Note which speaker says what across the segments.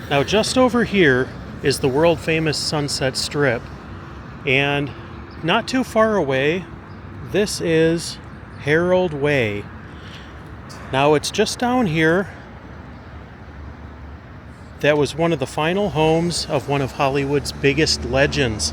Speaker 1: Now just over here is the world famous Sunset Strip, and not too far away, this is Herald Way. Now it's just down here. That was one of the final homes of one of Hollywood's biggest legends.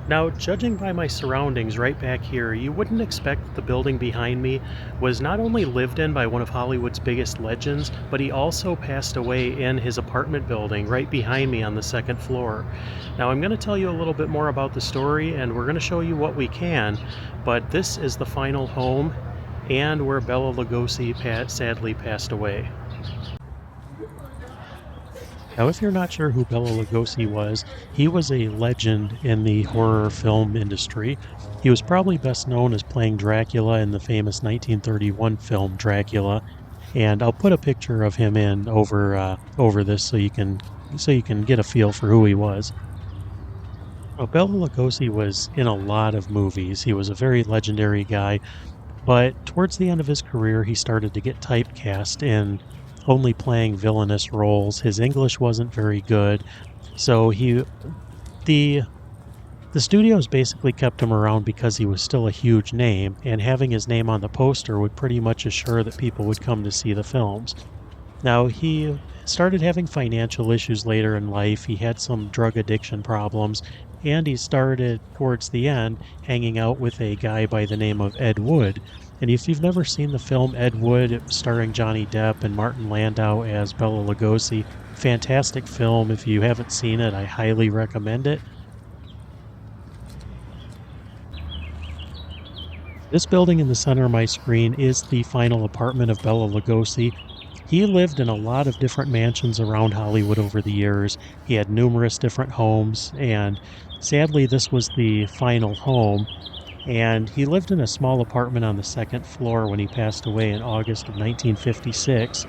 Speaker 1: Now, judging by my surroundings right back here, you wouldn't expect that the building behind me was not only lived in by one of Hollywood's biggest legends, but he also passed away in his apartment building right behind me on the second floor. Now, I'm going to tell you a little bit more about the story, and we're going to show you what we can, but this is the final home and where Bela Lugosi sadly passed away. Now, if you're not sure who Bela Lugosi was, he was a legend in the horror film industry. He was probably best known as playing Dracula in the famous 1931 film Dracula, and I'll put a picture of him in over this so you can get a feel for who he was. Well, Bela Lugosi was in a lot of movies. He was a very legendary guy, but towards the end of his career, he started to get typecast in only playing villainous roles. His English wasn't very good, so the studios basically kept him around because he was still a huge name, and having his name on the poster would pretty much assure that people would come to see the films. Now, he started having financial issues later in life. He had some drug addiction problems, and he started, towards the end, hanging out with a guy by the name of Ed Wood. And if you've never seen the film Ed Wood, starring Johnny Depp and Martin Landau as Bela Lugosi, fantastic film. If you haven't seen it, I highly recommend it. This building in the center of my screen is the final apartment of Bela Lugosi. He lived in a lot of different mansions around Hollywood over the years. He had numerous different homes, and sadly this was the final home. And he lived in a small apartment on the second floor when he passed away in August of 1956.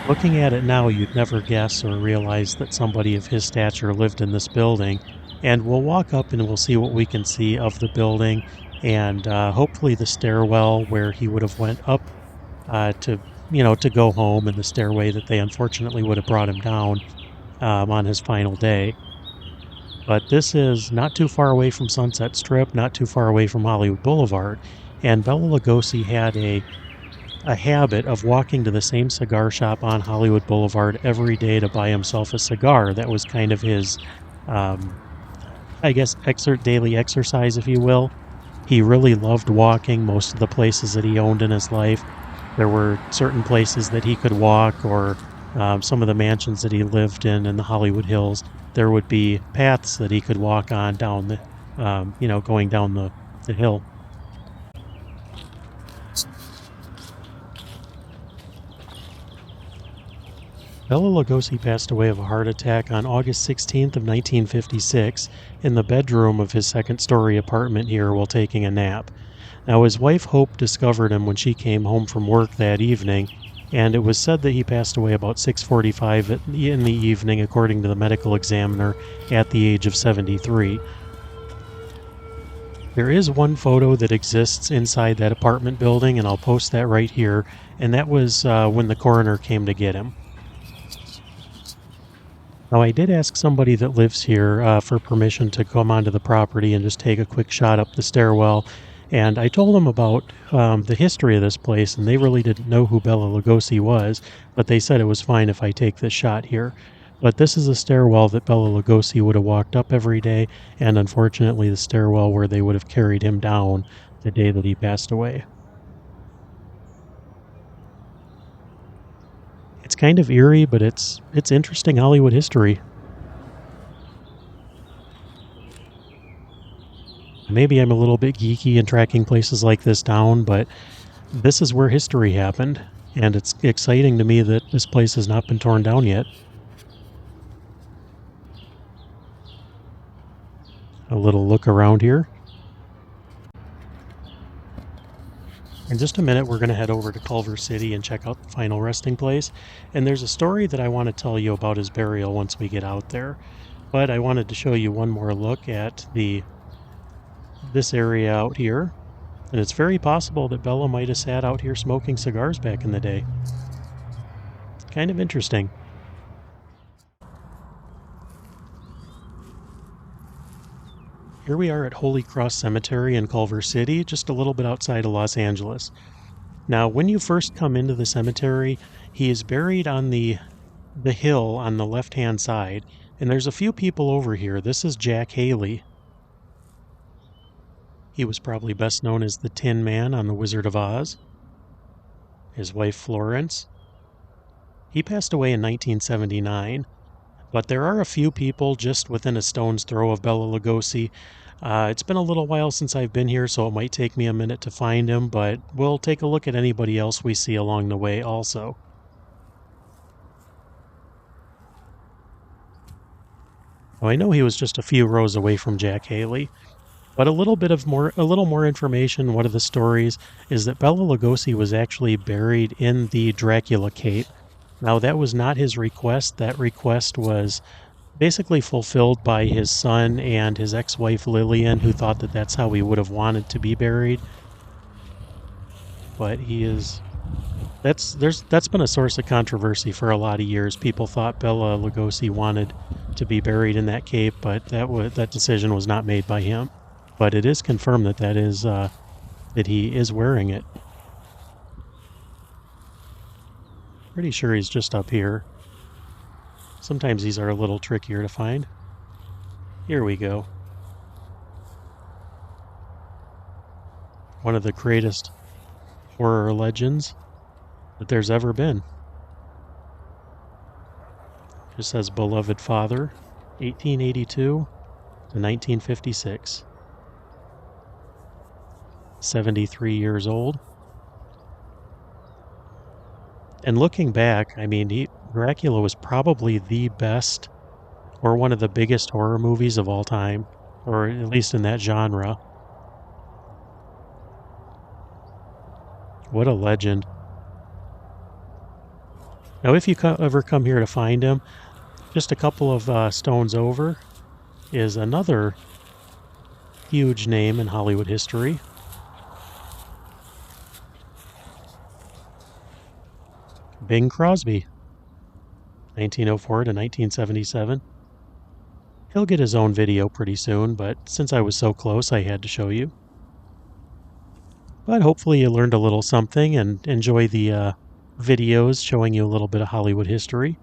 Speaker 1: Looking at it now, you'd never guess or realize that somebody of his stature lived in this building. And we'll walk up and we'll see what we can see of the building, and hopefully the stairwell where he would have went up to go home, and the stairway that they unfortunately would have brought him down on his final day. But this is not too far away from Sunset Strip, not too far away from Hollywood Boulevard, and Bela Lugosi had a habit of walking to the same cigar shop on Hollywood Boulevard every day to buy himself a cigar. That was kind of his, daily exercise, if you will. He really loved walking most of the places that he owned in his life. There were certain places that he could walk, or some of the mansions that he lived in the Hollywood Hills. There would be paths that he could walk on down the, going down the hill. Bela Lugosi passed away of a heart attack on August 16th of 1956 in the bedroom of his second-story apartment here while taking a nap. Now, his wife Hope discovered him when she came home from work that evening, and it was said that he passed away about 6:45 in the evening, according to the medical examiner, at the age of 73. There is one photo that exists inside that apartment building, and I'll post that right here, and that was when the coroner came to get him. Now, I did ask somebody that lives here for permission to come onto the property and just take a quick shot up the stairwell, and I told them about the history of this place, and they really didn't know who Bela Lugosi was, but they said it was fine if I take this shot here. But this is a stairwell that Bela Lugosi would have walked up every day, and unfortunately the stairwell where they would have carried him down the day that he passed away. It's kind of eerie, but it's interesting Hollywood history. Maybe I'm a little bit geeky in tracking places like this down, but this is where history happened, and it's exciting to me that this place has not been torn down yet. A little look around here. In just a minute, we're going to head over to Culver City and check out the final resting place. And there's a story that I want to tell you about his burial once we get out there. But I wanted to show you one more look at this area out here. And it's very possible that Bela might have sat out here smoking cigars back in the day. Kind of interesting. Here we are at Holy Cross Cemetery in Culver City, just a little bit outside of Los Angeles. Now, when you first come into the cemetery, he is buried on the hill on the left-hand side, and there's a few people over here. This is Jack Haley. He was probably best known as the Tin Man on The Wizard of Oz. His wife Florence. He passed away in 1979, but there are a few people just within a stone's throw of Bela Lugosi. It's been a little while since I've been here, so it might take me a minute to find him, but we'll take a look at anybody else we see along the way also. Now, I know he was just a few rows away from Jack Haley, but a little more information. One of the stories is that Bela Lugosi was actually buried in the Dracula cape. Now, that was not his request. That request was basically fulfilled by his son and his ex-wife Lillian, who thought that that's how he would have wanted to be buried. But that's been a source of controversy for a lot of years. People thought Bela Lugosi wanted to be buried in that cape, but that decision was not made by him. But it is confirmed that he is wearing it. Pretty sure he's just up here. Sometimes these are a little trickier to find. Here we go. One of the greatest horror legends that there's ever been. Just says beloved father, 1882 to 1956. 73 years old. And looking back, I mean, Dracula was probably the best or one of the biggest horror movies of all time, or at least in that genre. What a legend. Now, if you ever come here to find him, just a couple of stones over is another huge name in Hollywood history. Bing Crosby, 1904 to 1977. He'll get his own video pretty soon, but since I was so close, I had to show you. But hopefully you learned a little something and enjoy the videos showing you a little bit of Hollywood history.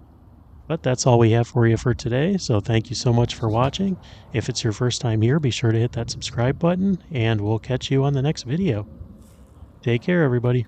Speaker 1: But that's all we have for you for today, so thank you so much for watching. If it's your first time here, be sure to hit that subscribe button, and we'll catch you on the next video. Take care, everybody.